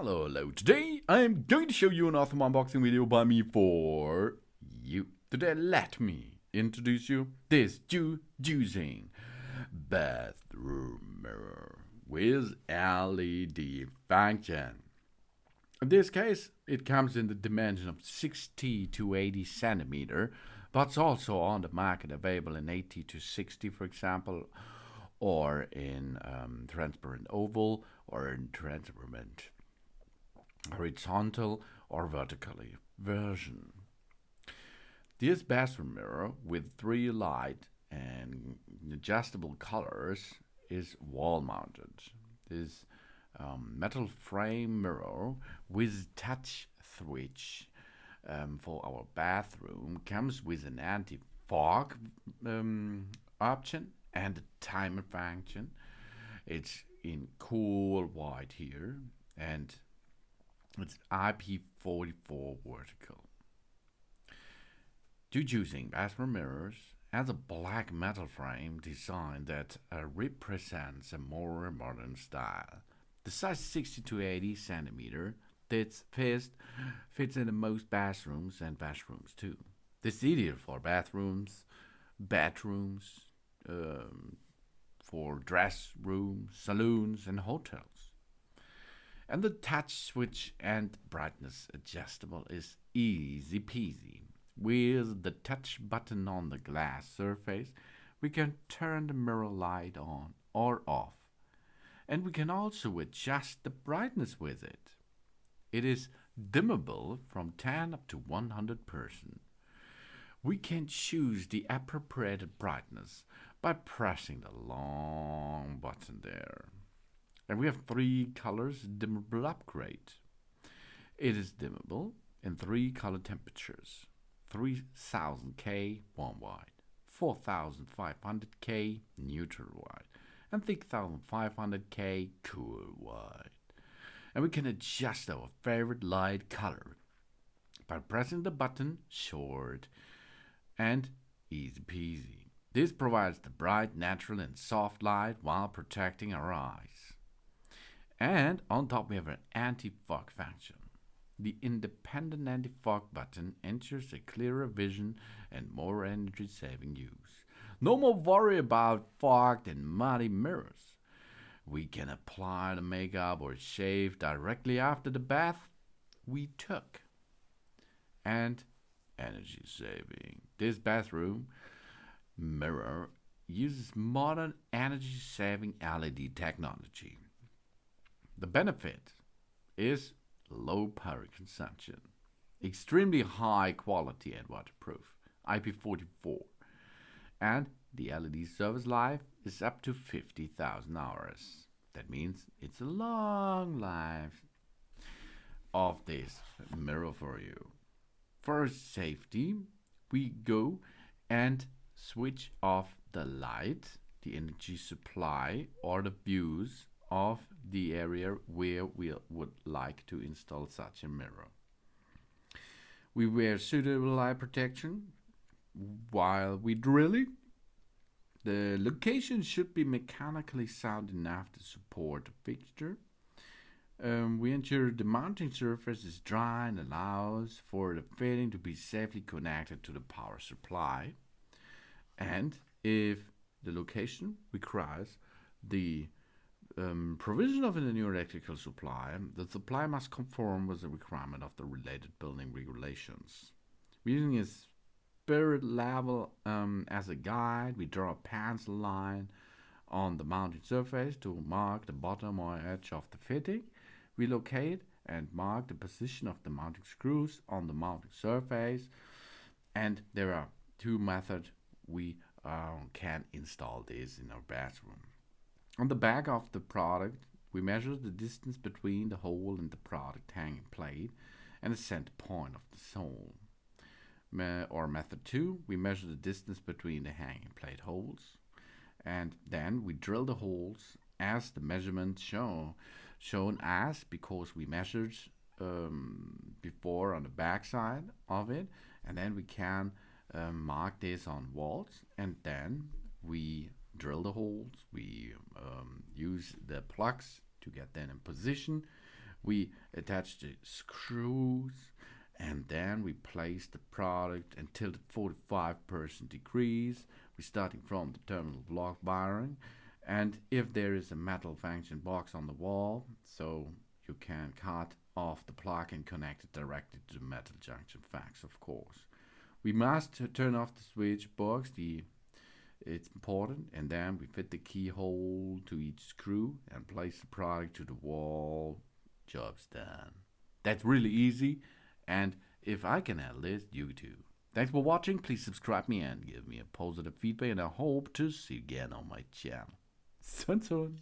Hello. Today I'm going to show you an awesome unboxing video by me for you. Today let me introduce you this YU YUSING Bathroom Mirror with LED function. In this case, it comes in the dimension of 60 to 80 centimeter, but it's also on the market available in 80 to 60, for example, or in transparent oval, or in transparent horizontal or vertically version. This bathroom mirror with 3 light and adjustable colors is wall mounted. This metal frame mirror with touch switch for our bathroom comes with an anti-fog option and a timer function. It's in cool white here, and it's IP44 vertical. YU YUSING bathroom mirrors has a black metal frame design that represents a more modern style. The size 60 to 80 centimeter fits in most bathrooms and washrooms too. This is ideal for bedrooms, for dress rooms, saloons, and hotels. And the touch switch and brightness adjustable is easy peasy. With the touch button on the glass surface, we can turn the mirror light on or off. And we can also adjust the brightness with it. It is dimmable from 10 up to 100%. We can choose the appropriate brightness by pressing the long button there. And we have 3 colors dimmable upgrade. It is dimmable in 3 color temperatures: 3000 K warm white, 4500 K neutral white, and 6500 K cool white. And we can adjust our favorite light color by pressing the button short and easy peasy. This provides the bright, natural, and soft light while protecting our eyes. And on top we have an anti-fog function. The independent anti-fog button ensures a clearer vision and more energy-saving use. No more worry about fogged and muddy mirrors. We can apply the makeup or shave directly after the bath we took. And energy saving. This bathroom mirror uses modern energy-saving LED technology. The benefit is low power consumption, extremely high quality and waterproof, IP44, and the LED service life is up to 50,000 hours. That means it's a long life of this mirror for you. For safety, we go and switch off the light, the energy supply, or the views of the area where we would like to install such a mirror. We wear suitable light protection while we drilling. The location should be mechanically sound enough to support the fixture. We ensure the mounting surface is dry and allows for the fitting to be safely connected to the power supply. And if the location requires the provision of a new electrical supply, the supply must conform with the requirement of the related building regulations. We're using a spirit level as a guide. We draw a pencil line on the mounting surface to mark the bottom or edge of the fitting. We locate and mark the position of the mounting screws on the mounting surface. And there are 2 methods we can install this in our bathroom. On the back of the product, we measure the distance between the hole and the product hanging plate and the center point of the hole. Or method 2, we measure the distance between the hanging plate holes, and then we drill the holes as the measurement shown as, because we measured before on the back side of it, and then we can mark this on walls, and then we drill the holes. We use the plugs to get them in position We attach the screws and then we place the product until the 45% degrees. We're starting from the terminal block wiring, and if there is a metal function box on the wall, so you can cut off the plug and connect it directly to the metal junction box, of course. We must turn off the switch box, it's important, and then we fit the keyhole to each screw and place the product to the wall. Job's done. That's really easy, and if I can handle it, you too. Thanks for watching. Please subscribe me and give me a positive feedback, and I hope to see you again on my channel. Sun.